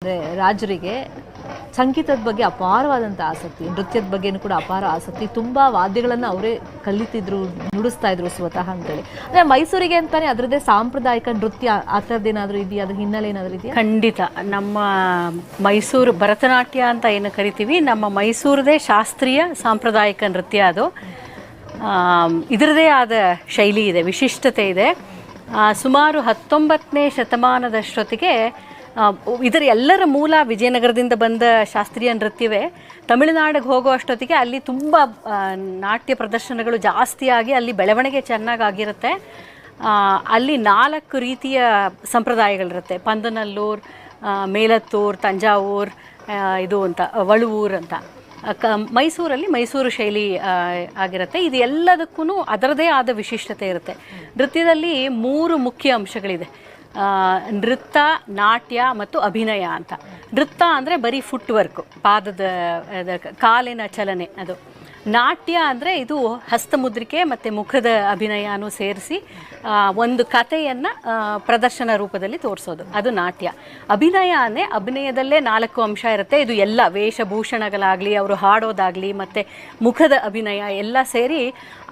ಅಂದರೆ ರಾಜರಿಗೆ ಸಂಗೀತದ ಬಗ್ಗೆ ಅಪಾರವಾದಂಥ ಆಸಕ್ತಿ, ನೃತ್ಯದ ಬಗ್ಗೆನೂ ಕೂಡ ಅಪಾರ ಆಸಕ್ತಿ. ತುಂಬ ವಾದ್ಯಗಳನ್ನು ಅವರೇ ಕಲಿತಿದ್ರು, ನುಡಿಸ್ತಾ ಇದ್ರು ಸ್ವತಃ ಅಂತೇಳಿ. ಅಂದರೆ ಮೈಸೂರಿಗೆ ಅಂತಾನೆ ಅದರದ್ದೇ ಸಾಂಪ್ರದಾಯಿಕ ನೃತ್ಯ ಆ ಥರದ್ದೇನಾದರೂ ಇದೆಯಾ? ಅದ್ರ ಹಿನ್ನೆಲೆ ಏನಾದರೂ ಇದೆಯಾ? ಖಂಡಿತ. ನಮ್ಮ ಮೈಸೂರು ಭರತನಾಟ್ಯ ಅಂತ ಏನು ಕರಿತೀವಿ, ನಮ್ಮ ಮೈಸೂರದೇ ಶಾಸ್ತ್ರೀಯ ಸಾಂಪ್ರದಾಯಿಕ ನೃತ್ಯ ಅದು. ಇದರದೇ ಆದ ಶೈಲಿ ಇದೆ, ವಿಶಿಷ್ಟತೆ ಇದೆ. ಸುಮಾರು 19ನೇ ಶತಮಾನದಷ್ಟೊತ್ತಿಗೆ ಇದರ ಎಲ್ಲರ ಮೂಲ ವಿಜಯನಗರದಿಂದ ಬಂದ ಶಾಸ್ತ್ರೀಯ ನೃತ್ಯವೇ. ತಮಿಳುನಾಡಿಗೆ ಹೋಗೋ ಅಷ್ಟೊತ್ತಿಗೆ ಅಲ್ಲಿ ತುಂಬ ನಾಟ್ಯ ಪ್ರದರ್ಶನಗಳು ಜಾಸ್ತಿಯಾಗಿ ಅಲ್ಲಿ ಬೆಳವಣಿಗೆ ಚೆನ್ನಾಗಾಗಿರುತ್ತೆ. ಅಲ್ಲಿ 4 ರೀತಿಯ ಸಂಪ್ರದಾಯಗಳಿರುತ್ತೆ: ಪಂದನಲ್ಲೂರು, ಮೇಲತ್ತೂರು, ತಂಜಾವೂರು, ಇದು ಅಂತ ವಳುವೂರು ಅಂತ. ಮೈಸೂರಲ್ಲಿ ಮೈಸೂರು ಶೈಲಿ ಆಗಿರುತ್ತೆ. ಇದು ಎಲ್ಲದಕ್ಕೂ ಅದರದೇ ಆದ ವಿಶಿಷ್ಟತೆ ಇರುತ್ತೆ. ನೃತ್ಯದಲ್ಲಿ 3 ಮುಖ್ಯ ಅಂಶಗಳಿದೆ: ನೃತ್ಯ, ನಾಟ್ಯ ಮತ್ತು ಅಭಿನಯ ಅಂತ. ನೃತ್ಯ ಅಂದರೆ ಬರೀ ಫುಟ್ ವರ್ಕು, ಪಾದದ ಕಾಲಿನ ಚಲನೆ. ಅದು ನಾಟ್ಯ ಅಂದರೆ ಇದು ಹಸ್ತಮುದ್ರಿಕೆ ಮತ್ತು ಮುಖದ ಅಭಿನಯನೂ ಸೇರಿಸಿ ಒಂದು ಕಥೆಯನ್ನು ಪ್ರದರ್ಶನ ರೂಪದಲ್ಲಿ ತೋರಿಸೋದು, ಅದು ನಾಟ್ಯ. ಅಭಿನಯ ಅಂದರೆ ಅಭಿನಯದಲ್ಲೇ 4 ಅಂಶ ಇರುತ್ತೆ. ಇದು ಎಲ್ಲ ವೇಷಭೂಷಣಗಳಾಗಲಿ, ಅವರು ಹಾಡೋದಾಗಲಿ ಮತ್ತು ಮುಖದ ಅಭಿನಯ ಎಲ್ಲ ಸೇರಿ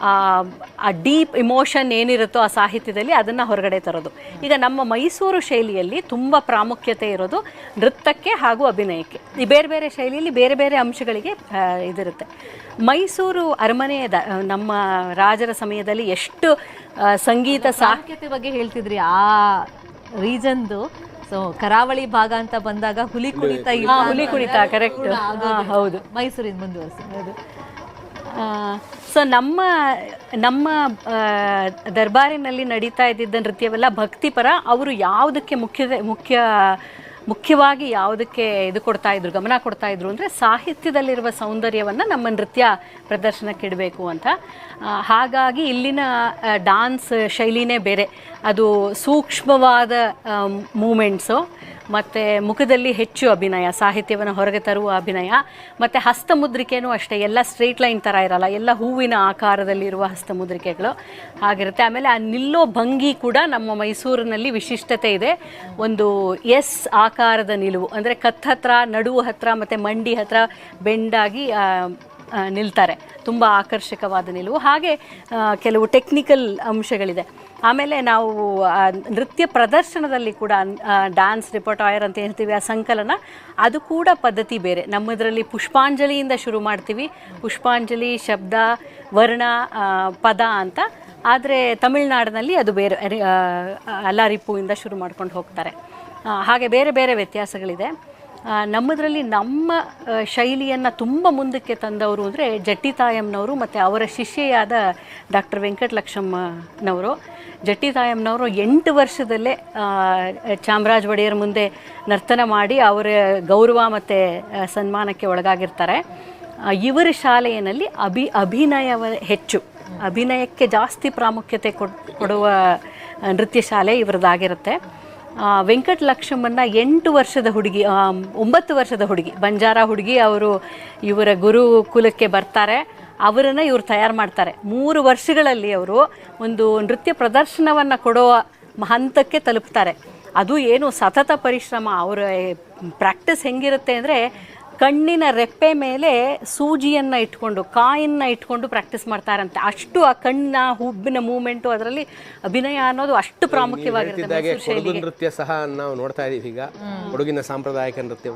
ಆ ಡೀಪ್ ಇಮೋಷನ್ ಏನಿರುತ್ತೋ ಆ ಸಾಹಿತ್ಯದಲ್ಲಿ ಅದನ್ನು ಹೊರಗಡೆ ತರೋದು. ಈಗ ನಮ್ಮ ಮೈಸೂರು ಶೈಲಿಯಲ್ಲಿ ತುಂಬ ಪ್ರಾಮುಖ್ಯತೆ ಇರೋದು ನೃತ್ಯಕ್ಕೆ ಹಾಗೂ ಅಭಿನಯಕ್ಕೆ. ಈ ಬೇರೆ ಬೇರೆ ಶೈಲಿಯಲ್ಲಿ ಬೇರೆ ಬೇರೆ ಅಂಶಗಳಿಗೆ ಇದಿರುತ್ತೆ. ಮೈಸೂರು ಅರಮನೆಯ ನಮ್ಮ ರಾಜರ ಸಮಯದಲ್ಲಿ ಎಷ್ಟು ಸಂಗೀತ ಸಾಹಿತ್ಯತೆ ಬಗ್ಗೆ ಹೇಳ್ತಿದ್ರಿ, ಆ ರೀಜನ್ದು. ಸೊ ಕರಾವಳಿ ಭಾಗ ಅಂತ ಬಂದಾಗ ಹುಲಿ ಕುಣಿತ, ಹುಲಿ ಕುಣಿತ ಕರೆಕ್ಟ್, ಹೌದು, ಮೈಸೂರಿಂದ ಮುಂದುವರಿಸಿ. ಹೌದು. ಸೊ ನಮ್ಮ ದರ್ಬಾರಿನಲ್ಲಿ ನಡೀತಾ ಇದ್ದಿದ್ದ ನೃತ್ಯವೆಲ್ಲ ಭಕ್ತಿಪರ. ಅವರು ಯಾವುದಕ್ಕೆ ಮುಖ್ಯವಾಗಿ ಯಾವುದಕ್ಕೆ ಗಮನ ಕೊಡ್ತಾ ಇದ್ರು ಅಂದರೆ ಸಾಹಿತ್ಯದಲ್ಲಿರುವ ಸೌಂದರ್ಯವನ್ನು ನಮ್ಮ ನೃತ್ಯ ಪ್ರದರ್ಶನಕ್ಕೆ ಇಡಬೇಕು ಅಂತ. ಹಾಗಾಗಿ ಇಲ್ಲಿನ ಡಾನ್ಸ್ ಶೈಲಿನೇ ಬೇರೆ. ಅದು ಸೂಕ್ಷ್ಮವಾದ ಮೂಮೆಂಟ್ಸು ಮತ್ತು ಮುಖದಲ್ಲಿ ಹೆಚ್ಚು ಅಭಿನಯ, ಸಾಹಿತ್ಯವನ್ನು ಹೊರಗೆ ತರುವ ಅಭಿನಯ. ಮತ್ತು ಹಸ್ತಮುದ್ರಿಕೆನೂ ಅಷ್ಟೇ, ಎಲ್ಲ ಸ್ಟ್ರೇಟ್ ಲೈನ್ ಥರ ಇರಲ್ಲ, ಎಲ್ಲ ಹೂವಿನ ಆಕಾರದಲ್ಲಿರುವ ಹಸ್ತಮುದ್ರಿಕೆಗಳು ಆಗಿರುತ್ತೆ. ಆಮೇಲೆ ಆ ನಿಲ್ಲೋ ಭಂಗಿ ಕೂಡ ನಮ್ಮ ಮೈಸೂರಿನಲ್ಲಿ ವಿಶಿಷ್ಟತೆ ಇದೆ. ಒಂದು ಎಸ್ ಆಕಾರದ ನಿಲುವು, ಅಂದರೆ ಕತ್ ಹತ್ರ, ನಡುವು ಹತ್ರ ಮತ್ತು ಮಂಡಿ ಹತ್ರ ಬೆಂಡಾಗಿ ನಿಲ್ತಾರೆ. ತುಂಬ ಆಕರ್ಷಕವಾದ ನಿಲುವು. ಹಾಗೆ ಕೆಲವು ಟೆಕ್ನಿಕಲ್ ಅಂಶಗಳಿದೆ. ಆಮೇಲೆ ನಾವು ನೃತ್ಯ ಪ್ರದರ್ಶನದಲ್ಲಿ ಕೂಡ ಡ್ಯಾನ್ಸ್ ರಿಪರ್ಟಾಯರ್ ಅಂತ ಹೇಳ್ತೀವಿ, ಆ ಸಂಕಲನ, ಅದು ಕೂಡ ಪದ್ಧತಿ ಬೇರೆ. ನಮ್ಮದರಲ್ಲಿ ಪುಷ್ಪಾಂಜಲಿಯಿಂದ ಶುರು ಮಾಡ್ತೀವಿ. ಪುಷ್ಪಾಂಜಲಿ, ಶಬ್ದ, ವರ್ಣ, ಪದ ಅಂತ. ಆದರೆ ತಮಿಳುನಾಡಿನಲ್ಲಿ ಅದು ಬೇರೆ, ಅಲಾರಿಪುವಿಂದ ಶುರು ಮಾಡ್ಕೊಂಡು ಹೋಗ್ತಾರೆ. ಹಾಗೆ ಬೇರೆ ಬೇರೆ ವ್ಯತ್ಯಾಸಗಳಿದೆ. ನಮ್ಮದರಲ್ಲಿ ನಮ್ಮ ಶೈಲಿಯನ್ನು ತುಂಬ ಮುಂದಕ್ಕೆ ತಂದವರು ಅಂದರೆ ಜಟ್ಟಿತಾಯಂನವರು ಮತ್ತು ಅವರ ಶಿಷ್ಯೆಯಾದ ಡಾಕ್ಟರ್ ವೆಂಕಟಲಕ್ಷ್ಮನವರು. ಜಟ್ಟಿತಾಯಂನವರು 8 ವರ್ಷದಲ್ಲೇ ಚಾಮರಾಜ ಒಡೆಯರ್ ಮುಂದೆ ನರ್ತನ ಮಾಡಿ ಅವರ ಗೌರವ ಮತ್ತು ಸನ್ಮಾನಕ್ಕೆ ಒಳಗಾಗಿರ್ತಾರೆ. ಇವರ ಶಾಲೆಯಲ್ಲಿ ಅಭಿನಯವ ಹೆಚ್ಚು, ಅಭಿನಯಕ್ಕೆ ಜಾಸ್ತಿ ಪ್ರಾಮುಖ್ಯತೆ ಕೊಡುವ ನೃತ್ಯ ಶಾಲೆ ಇವರದಾಗಿರುತ್ತೆ. ವೆಂಕಟಲಕ್ಷ್ಮನ್ನ 8 ವರ್ಷದ ಹುಡುಗಿ, 9 ವರ್ಷದ ಹುಡುಗಿ, ಬಂಜಾರ ಹುಡುಗಿ, ಅವರು ಇವರ ಗುರುಕುಲಕ್ಕೆ ಬರ್ತಾರೆ. ಅವರನ್ನು ಇವರು ತಯಾರು ಮಾಡ್ತಾರೆ. 3 ವರ್ಷಗಳಲ್ಲಿ ಅವರು ಒಂದು ನೃತ್ಯ ಪ್ರದರ್ಶನವನ್ನು ಕೊಡೋ ಹಂತಕ್ಕೆ ತಲುಪ್ತಾರೆ. ಅದು ಏನು ಸತತ ಪರಿಶ್ರಮ. ಅವರ ಪ್ರಾಕ್ಟೀಸ್ ಹೆಂಗಿರುತ್ತೆ ಅಂದರೆ ಕಣ್ಣಿನ ರೆಪ್ಪೆ ಮೇಲೆ ಸೂಜಿಯನ್ನು ಇಟ್ಕೊಂಡು, ಕಾಯನ್ನು ಇಟ್ಕೊಂಡು ಪ್ರಾಕ್ಟೀಸ್ ಮಾಡ್ತಾರಂತೆ. ಅಷ್ಟು ಆ ಕಣ್ಣಿನ ಹುಬ್ಬಿನ ಮೂಮೆಂಟು, ಅದರಲ್ಲಿ ಅಭಿನಯ ಅನ್ನೋದು ಅಷ್ಟು ಪ್ರಾಮುಖ್ಯವಾಗಿರುತ್ತೆ. ನೃತ್ಯ ಸಹ ನಾವು ನೋಡ್ತಾ ಇದೀವಿ ಈಗ, ಕೊಡಗಿನ ಸಾಂಪ್ರದಾಯಿಕ ನೃತ್ಯ.